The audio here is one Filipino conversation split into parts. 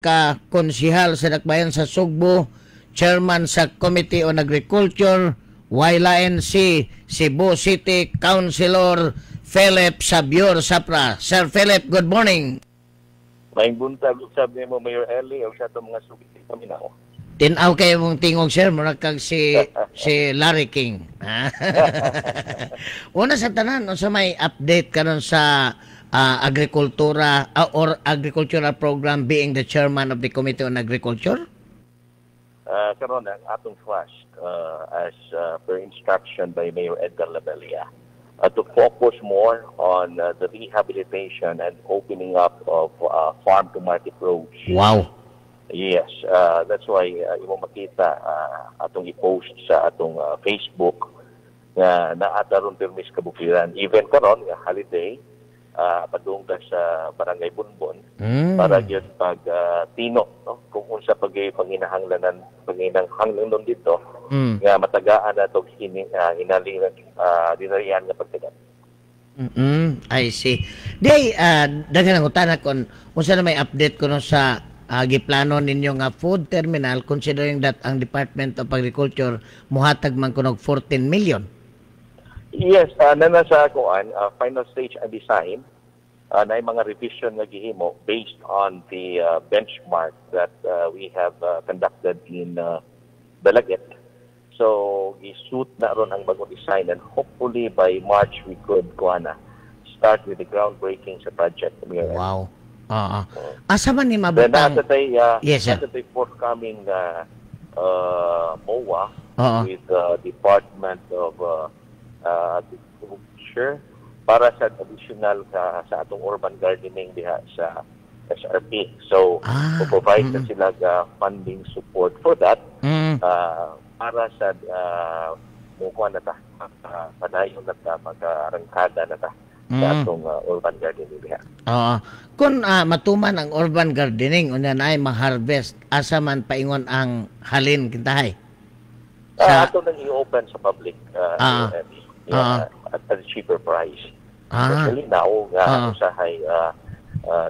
ka konsihal sa Dakbayan sa Sugbo, chairman sa Committee on Agriculture, wailain si Cebu City Councilor Philip Sabior Sapra. Sir Philip, good morning. Maing buntag, sabi mo, Mayor Eli, o sa itong mga sugit kami na ako. Tinaw kayo mong tingog, sir, mura kag si Larry King. Una sa tanan, sa may update karon sa agrikultura or agricultural program being the chairman of the Committee on Agriculture? Karon ang atong flash as per instruction by Mayor Edgar Labella to focus more on the rehabilitation and opening up of farm-to-market roads. Wow. Yes, that's why imo makita atong i-post sa atong Facebook nga naataron permis kabukiran. Even karon nga holiday, padung ta sa Barangay Bunbon para gyud pag tino, no, kung unsa panginahanglanan nun dito nga matagaan nato hinalingan dinarian nga pagtagan. I see. Day daghan ang utana kon unsa na may update kuno sa giplano ninyo nga food terminal, considering that ang Department of Agriculture muhatag man kunog 14 million. Yes, na sa kuan final stage ang design na mga revision nga gihimo based on the benchmark that we have conducted in Dalaget. So isuit na ron ang bagong design, and hopefully by March we could start with the groundbreaking sa project. Wow. Asa man ni mabutang? Yes, sir. Nasa forthcoming MOA with the Department of Agriculture para sa additional sa atong urban gardening diha sa SRP. So, provide na sila funding support for that para sa mukuha na ta, padayon na ta, mag-arangkada na ta sa atong urban gardening diha. Kung matuman ang urban gardening, unya na ay ma-harvest, asa man paingon ang halin kintahay? Ato nang i-open sa public at a cheaper price. Especially now, usahay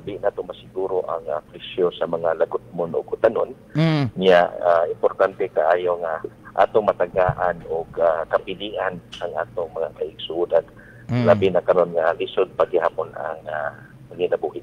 di na ito masiguro ang presyo sa mga lagutmon o kutanon. Niya, importante kaayo nga atong matagaan o kapilian ang atong mga kaigsuudan. Labi na karon nga lisod paghihapon ang ginabuhi.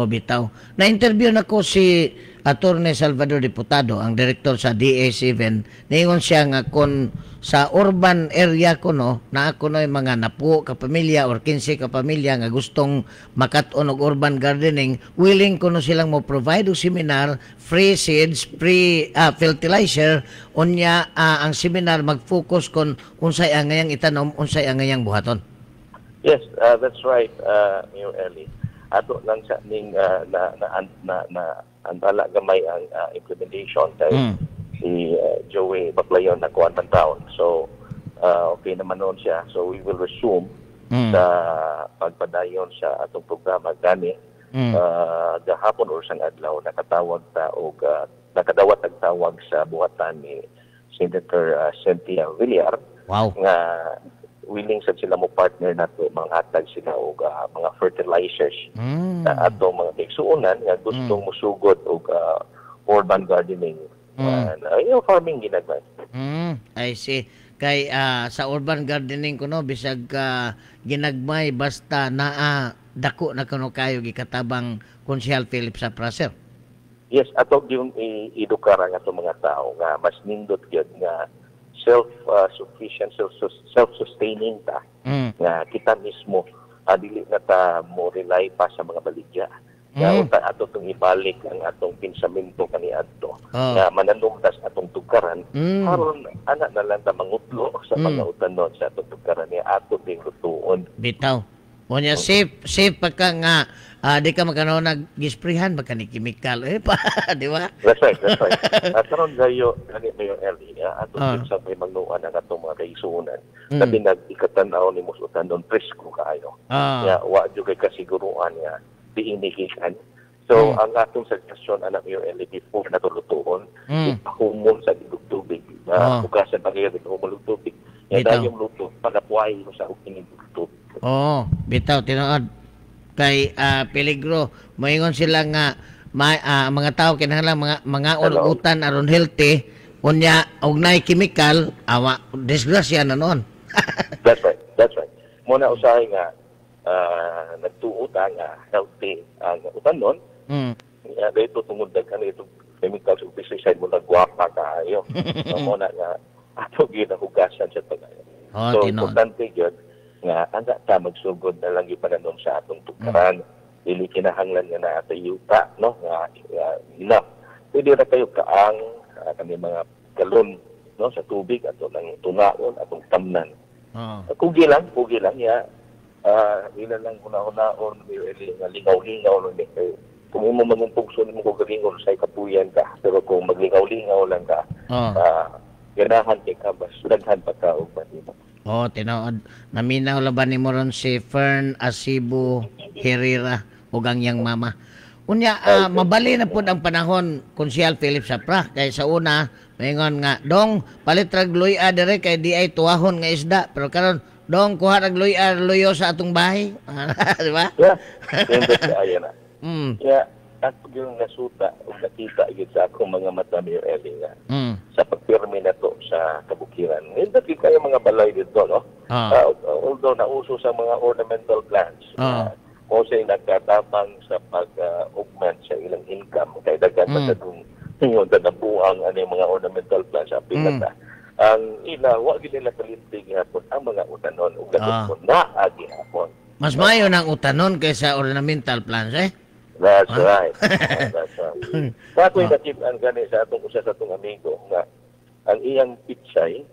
Bitaw. Na-interview na ko si Attorney Salvador Diputado, ang director sa DA7. Naingon siya nga kung sa urban area ko na ako no yung mga napuo ka pamilya or 15 ka pamilya nga gustong makat-on og urban gardening, willing ko no silang mo provide og seminar, free seeds, free fertilizer, unya ang seminar mag-focus kon unsay ang ngayang itanom, unsay ang ngayang buhaton. Yes, that's right, Mayor Eli. Ato lang sa ning antala gamay ang implementation kay si Joey Baclayon na kuan man taon. So okay naman noon siya. So we will resume sa pagpadayon sa atong programa gani gahapon or sang adlaw nakatawag ta og nakadawat ang tawag sa buhatan ni Senator Cynthia Villar. Wow. Nga willing sa sila mo partner nato mga hatag sila og mga fertilizers na ato mga kaigsuonan nga gustong musugod og urban gardening farming ginagmay. I see. Kay sa urban gardening kuno bisag ginagmay basta naa dako na kuno kayo gikatabang Konsehal Philip Sapra, sir. Yes, ato yung i-edukar ang ato mga tao nga mas nindot gyud nga self-sufficient, self-sustaining ta. Nga kita mismo, dili na ta mo rely pa sa mga baligya. Nga unta ato itong ibalik ang atong pinsamento kaniadto. Nga mananumtas atong tukaran. Karon anak na lang ta mangutlo sa mga utanon sa atong tukaran niya ato ding lutuon. Bitaw. Unya safe pagka nga di ka magkano nag-gisprihan baka ni chemical pa, di ba? That's right. Karon gayo gani Mayor Eli ato sa may magnuan ang atong mga kaigsuonan. Labi nag-ikatanaw ni musutan don presko kaayo. Ya wa jud kay kasiguruan nga diinigikan. So ang atong suggestion anak Mayor Eli before natulutuon ipahumol sa tubig. Bukasan pagayod ng tubig. Ya dayong luto pagapuay mo sa ukining tubig. Bitaw tinuod kay peligro moingon sila nga mga tao kinahanglan mga utan aron healthy unya og nay chemical awa disgrasya na noon. That's right. Muna usahay nga nagtuuta nga healthy ang utan nun. Dito tungod daghan ito chemicals ug pesticide mo nagwapa kaayo. Muna nga ato ginahugasan sa tagay. So importante gyud nga anda ta magsugod na lang ipananom sa atong tukaran. Dili kinahanglan nga na ato yuta no nga enough. Pwede ra kayo kaang kami mga galon no sa tubig ato nang tunaon atong tamnan. Kugi lang ya. Ilan lang una-unaon nga lingaw-lingaw no ni kay kung mo magumpugso nimo ko galingon sa kapuyan ka pero kung maglingaw-lingaw lang ka ganahan kay ka bas daghan pa ka og mahimo. Tinuod naminaw laban nimo ron si Fern Asibo Herrera ug ang yang mama. Unya mabali na pud ang panahon Konsyal Philip Sapra kay sa una maingon nga dong palit rag luya dire kay di ay tuwahon nga isda pero karon dong kuha rag luyo sa atong bahay. Di ba? Yeah. Ayan na. Yeah, ako yung nasuta o nakita yun sa akong mga mata Mayor Eli nga sa pagpirmi na to sa kabukiran. Hindi kayo mga balay dito, no? Although nauso sa mga ornamental plants, o sa'y nagkatabang sa pag-augment sa ilang income, kaya dagan pa sa yung tanabuang yung mga ornamental plants sa pinata. Ang ila, wag nila kalintig hapon ang mga utanon o ganun po na agi hapon. Mas mayo ng utanon kaysa ornamental plants, eh? That's right. That's right. Bako'y nakitaan gani sa atong usa sa atong amigo nga ang iyang pichay,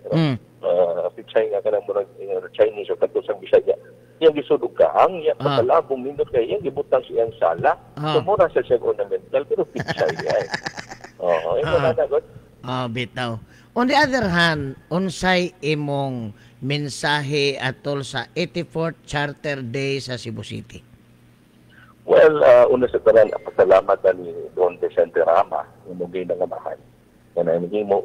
pichay nga kanang murag Chinese o kadto sa Bisaya. Iyang gisudog kaang, iyang pagkalabong nindot kay iyang gibutang siyang sala. Sumura sa siyang ornamental pero pichay yan. Imo na nagot. Bitaw. On the other hand, unsay imong mensahe atol sa 84th Charter Day sa Cebu City? Well, una sa tanan, pasalamat ni Don Vicente Rama, yung mugay na ngamahan. Yan ay mo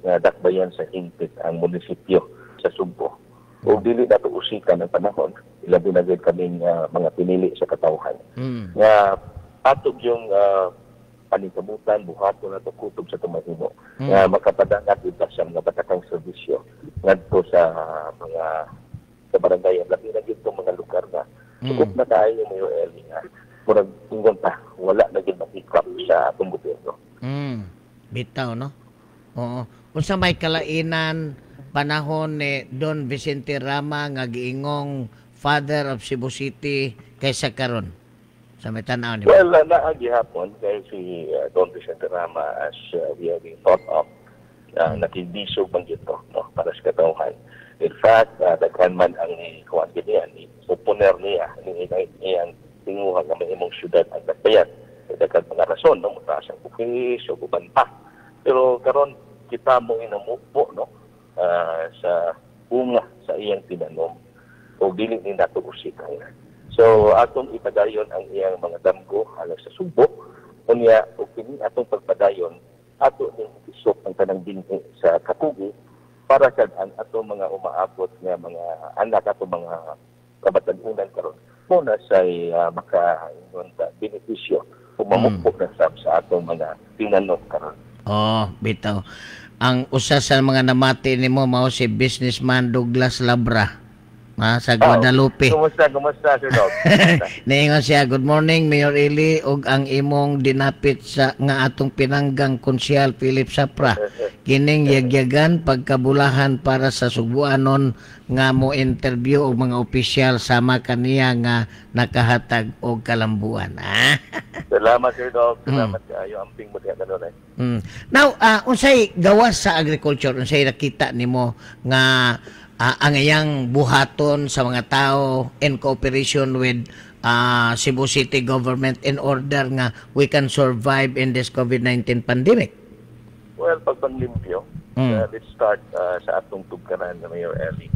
nga dakbayan sa hingpit ang munisipyo sa Sugbo. O dili na ito usikan ng panahon, ilabi na gawin kaming mga pinili sa katawhan. Nga atog yung panikabutan, buhato na ito kutob sa tumahimo. Nga makapadangat ito sa mga batakang servisyo. Ngadto sa mga sa barangay, labi na gito mga lugar na sukup na tayo yung Mayor Eli nga. Murag tunggon pa, wala na gid makikap sa atong gobyerno. Bitaw, no? Oo. Unsa may kalainan panahon ni Don Vicente Rama nga giingong Father of Cebu City kaysa karon sa may tanaw ni? Well, naagi hapon kay si Don Vicente Rama as we have been thought of nakindisog man gito no para sa katawhan. In fact, daghan man ang kuwan ganyan, oponer niya ni iyang tinguha nga may imong syudad ang nagbayad. Daghan mga rason, no? Mataas ang bukis, o uban pa. Pero karon kita mo inamupo, no? Sa bunga sa iyang tinanom o dili ni nato usikan. So, atong ipadayon ang iyang mga damgo halang sa Sugbo. Unya, o kini atong pagpadayon, ato ning isok ang tanang dinhi sa Katugi para sa atong mga umaabot nga mga anak ato mga kabatanunan karon muna sa maka-ingon benepisyo o mamukpok na sa atong mga tinanom karon. Bitaw. Ang usa sa mga namati nimo mao si businessman Douglas Labra. Sa Guadalupe. Kumusta, Sir Dog? Niingon siya, good morning, Mayor Eli, ug ang imong dinapit sa nga atong pinanggang Konsyal Philip Sapra. Kining yagyagan pagkabulahan para sa Subuanon nga mo interview og mga opisyal sama kaniya nga nakahatag og kalambuan. Salamat, Sir Dog. Salamat kayo. Amping mo diyan kanon. Now, unsay gawas sa agriculture? Unsay nakita nimo nga ang iyang buhaton sa mga tao in cooperation with Cebu City government in order nga we can survive in this COVID-19 pandemic? Well, pagpanglimpyo, let's start sa atong tugkaran na Mayor Eli.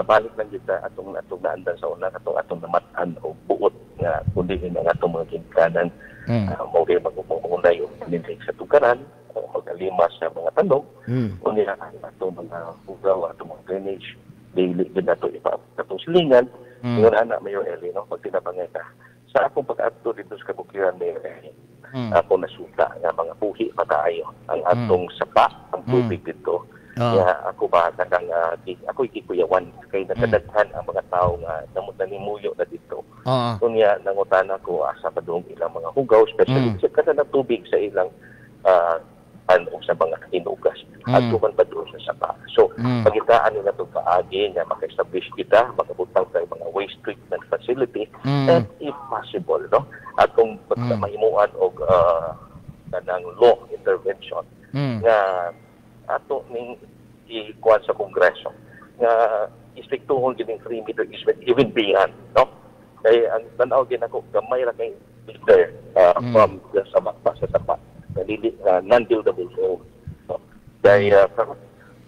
Balik lang kita atong naandan sa una, atong namatan o buot nga kundi ang atong mga ginkanan. Maulit mag-umunay o panindig sa tugkaran, magalima sa mga tanong, unya atong mga hugaw, atong mga drainage, daily din nato atong silingan, yun anak Mayor Eli, no? Pag tinabangay ka. Sa akong pag-ato dito sa kabukiran Mayor Eli, ako nasuta nga mga buhi pa tayo ang atong sapa ang tubig dito. Ako ba nakang ako ikikuyawan kay nakadaghan ang mga tao nga nanimuyo na dito. Kunya nangutan ako asa pa doong ilang mga hugaw, especially sa kada na tubig sa ilang o sa mga hinugas at tuman pa doon sa sapa. So, pagitaan nila itong kaagi na maka-establish kita, makabutang tayo mga waste treatment facility, and if possible, no? At kung mahimuan o ng law intervention nga ato ning ikuan sa Kongreso nga istriktuhon gining 3 meter easement even beyond, no? Kaya ang tanaw din ako, gamay ra kay meter from the sapa sa sapa. Non-buildable road. No? Dahil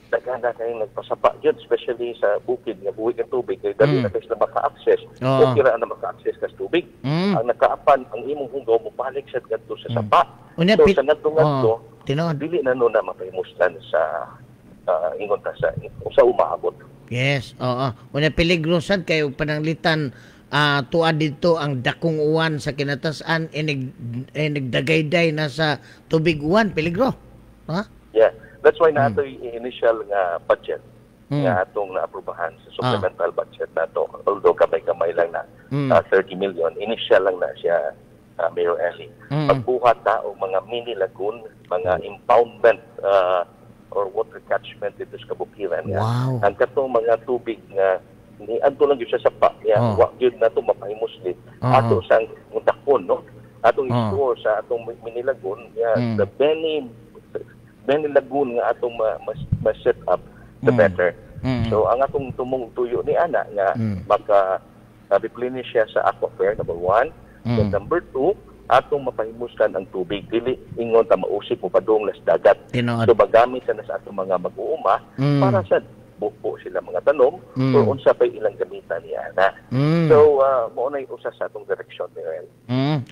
naganda kayo nagpasapa yun, especially sa bukid nga buwig ng tubig, kaya dali na kayo sila maka-access o kira na maka-access ka sa tubig. Ang nakaapan, ang imong hugaw mo balik sa ganito sa sapa. So sa ngadto dili na no na mapahimustan sa ingon ta sa umaabot. Yes, oo. Una peligrosan kayo pananglitan tuad dito ang dakong uwan sa kinatasan nagdagayday na sa tubig uwan, peligro. Yeah, that's why nato initial nga budget nga atong naaprubahan sa supplemental budget nato, although kamay-kamay lang na 30 million, initial lang na siya, Mayor Ellie. Pagbuhat ta og mga mini lagoon, mga impoundment or water catchment dito sa kabukiran. Wow. Ang katong mga tubig nga ni adto lang gyud sa sapa wa gyud nato mapahimusli ato sang mutakon, no, atong store sa atong minilagon the many lagoon nga atong ma-set up the better. So ang atong tumong tuyo ni ana nga maka replenish siya sa aquifer, number 1, and number 2 atong mapahimuskan ang tubig dili ingon ta mausik mo padung las dagat. So magamit sa atong mga mag-uuma para sa buko sila mga tanom o unsa pa ilang gamitan niya na. So mo na usa sa atong direksyon ni Rel.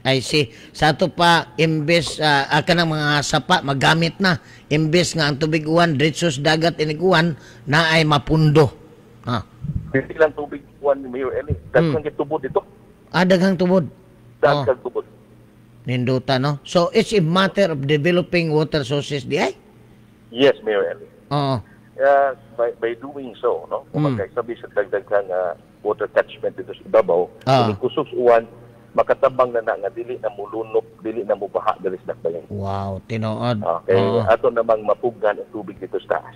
I see. Sa ato pa imbes kanang mga sapa magamit na imbes nga ang tubig uwan diretso sa dagat iniguan na ay mapundo. Dili lang tubig uwan ni Mayor Eli, daghang gitubod dito. Daghang tubod. Daghang tubod. Ninduta, no? So it's a matter of developing water sources di ay? Yes, Mayor Eli. By doing so, no, kung magkaisabi sa dagdaghang water catchment dito sa ibabaw, kung kusog uwan, makatabang na nga dili na mulunok, dili na mubaha dali sa dakbayan. Wow, tinuod. Okay, ato namang mapugan ang tubig dito sa taas.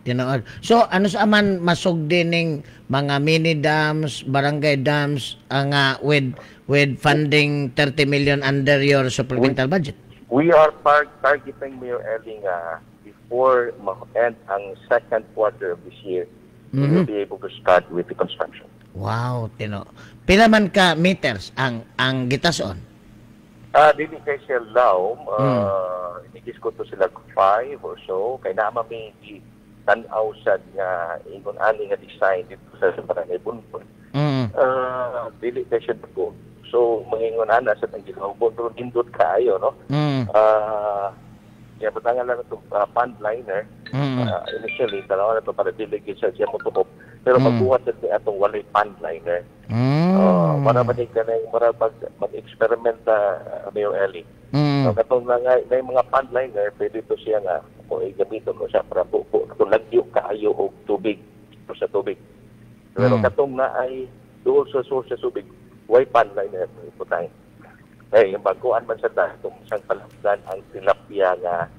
Tinuod. So ano sa aman masugdi ning mga mini dams, barangay dams nga with funding 30 million under your supplemental budget? We are targeting, Mayor Ellie, before ma-end ang second quarter of this year, we will be able to start with the construction. Wow, pila man ka meters ang gitason? Dili kay siya laom, inigis ko to sila 5 or so, kay naama may tan-aw sad nga ingon ani nga design dito sa Barangay Bunbon. Dili kay siya ko. So, mangingon ana sa tang gilawbon pero nindot kaayo, no? Kaya patangan lang ito, pond liner. Initially, dalawa na ito para diligid siya mo tukop. Pero magbuhat siya itong walay pond liner. Para mag-experiment Mayor Ellie. Katong na nga, may mga pond liner, pwede ito siya nga, kung gamitin mo siya para buko. Kung lagyo kaayo o tubig, sa tubig. Pero katong na ay doon sa source sa tubig, way pond liner, putang. Yung baguan man sa itong isang palakdan ang tilapia nga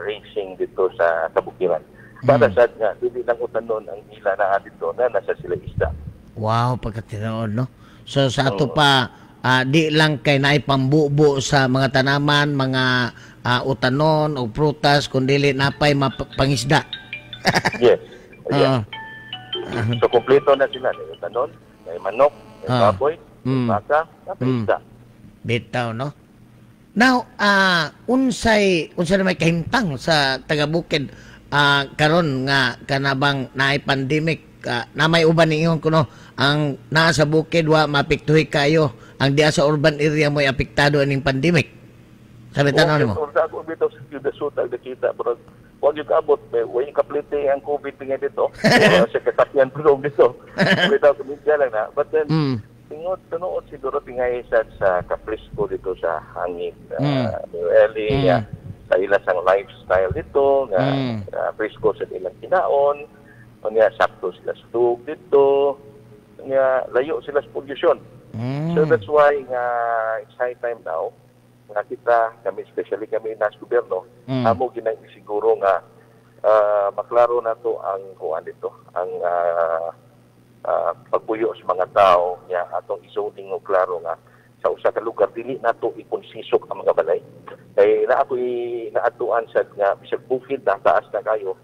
racing dito sa kabukiran. Para sa nga, hindi lang utanon ang ila na dito na nasa sila isda. Wow, pagkatinood, no? So sa ato pa, di lang kay naipambubo sa mga tanaman, mga utanon o prutas, kundi napay pangisda. Yes. So kompleto na sila. May utanon, may manok, may baboy, may baka, may isda. Bitaw, no? Now, unsay na may kahimtang sa taga-bukid karon nga kanabang naay pandemic na may uban ningon kuno ang naa sa bukid wa mapiktuhi kayo ang diya sa urban area mo apektado aning pandemic. Sabi tanaw nimo. Ako bitaw sa sutag nakita pero wag yung abot way kaplite ang COVID nga dito. Sa kasakyan tulong dito. Bitaw kumidya lang na. But then tingod tunood siguro tingay sa Caprisco dito sa hangin. Early, sa ilang sang lifestyle dito, nga Frisco sa ilang kinaon, nga sakto sila stug dito, nga layo sila sa pollution. So that's why nga it's high time now nga kita, especially kami nas gobyerno, amo ginang siguro nga maklaro na to ang kuan dito, ang pagpuyo sa mga tao nga atong izoning og klaro nga sa usa ka lugar dili nato ikonsisok ang mga balay. Kay na ako'y naatuan sa nga bisag bukid na taas na kayo,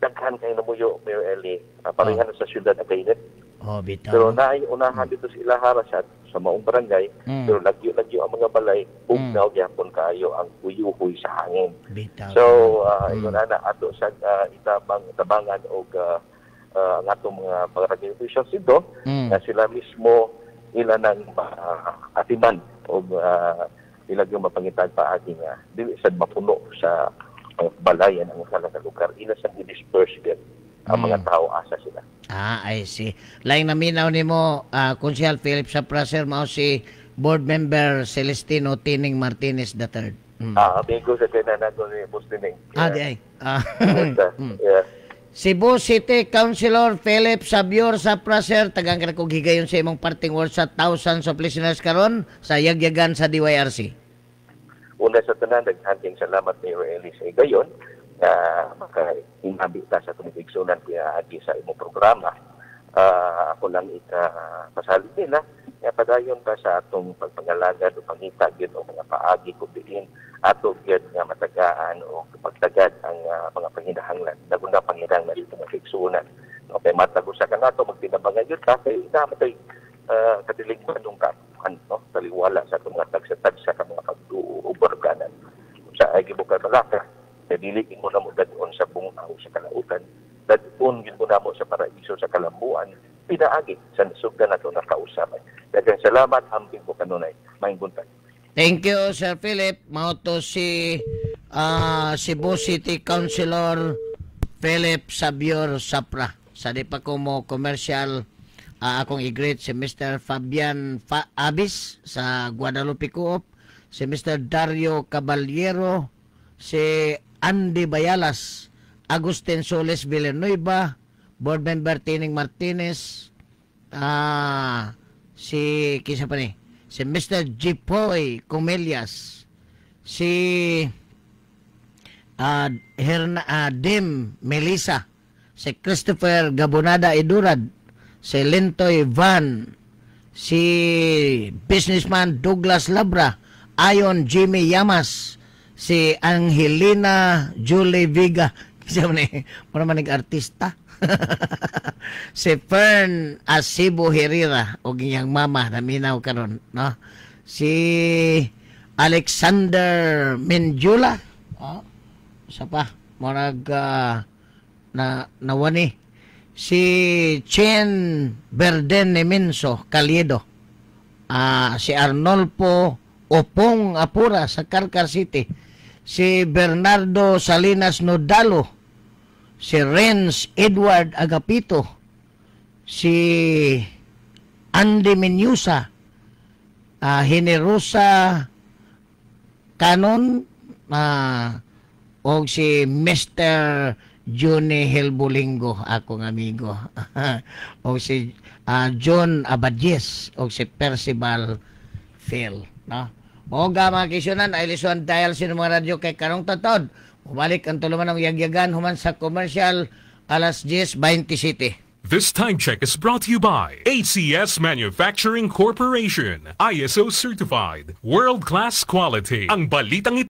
daghan kayo namuyo, Mayor Eli, parehan sa syudad na kainit. Bitaw. Pero naay unahan dito sa Ilahara sa maong barangay, pero lagyo ang mga balay, bugnaw gyapon kayo ang uyuhoy sa hangin. Bitaw. So, ingon na ato sa tabangan og ang atong mga barangay officials dito, na sila mismo ila nang atiman o ilag yung mapangitag paagi nga dili sad mapuno sa balayan ang usalang lugar, ila sa i-disperse din ang mga tao asa sila. I see. Laing naminaw nimo Konsehal Philip Sapra, sir, mao si board member Celestino Tining Martinez III. Amigo sa kinanago ni Bustining. Di ay. Yeah. Cebu City Councilor Philip Sabior Sapra, sir, tagang ka kong higayon sa imong parting words sa thousands of listeners karon sa yagyagan sa DYRC. Una sa tanan, naghanting salamat ni Roelis sa higayon na makahingabi ta sa tumigsunan kaya agi sa imong programa. Ako lang pasalig nila nga padayon ta sa atong pagpangalagad o pangita gyud o mga paagi kung diin ato gyud nga matagaan o pagtagad ang mga panginahanglan naguna panginahanglan dito nga fiksunan. No, kay matag usa ka nato magtinabangan gyud ta kay namatay kadiling manung kapuhan, no, taliwala sa atong mga tagsa-tagsa ka mga pag-uborganan. Sa ay gibukad malaka, dili mo na mo dadon sa bungaw sa kalautan, dadon gyud mo na mo sa paraiso sa kalambuan, pinaagi sa nasugdan nato na kausapan. Daghang salamat, amping po kanunay. Maayong buntag. Thank you, Sir Philip. Mao to si Cebu City Councilor Philip Sabior Sapra. Sa di pa ko mo commercial, akong i-greet si Mr. Fabian Abis sa Guadalupe Co-op, si Mr. Dario Caballero, si Andy Bayalas, Agustin Soles Villanueva, Board Member Tining Martinez, si kisa pa ni, si Mr. Jipoy Comelias, si Dim Melissa, si Christopher Gabonada Idurad, si Lintoy Van, si businessman Douglas Labra, Ayon Jimmy Yamas, si Angelina Julie Viga, kasi mo artista. Si Fern Asibo Herrera o giyang mama naminaw karon, no? Si Alexander Menjula, isa pa morag nawani, si Chen Berden Nemenso Caliedo, si Arnolfo Opong Apura sa Carcar City, si Bernardo Salinas Nodalo, si Renz Edward Agapito, si Andy Menyusa, Generosa Canon, o si Mr. Johnny Helbolingo, akong amigo, o si John Abadjes, o si Percival Phil, no? Moga mga kisyonan, ay lisuan dial sa mga radyo kay karong tatod. Bumalik ang tuluman ng yagyagan human sa commercial alas 10:20 City. This time check is brought to you by ACS Manufacturing Corporation, ISO certified, world-class quality. Ang balitang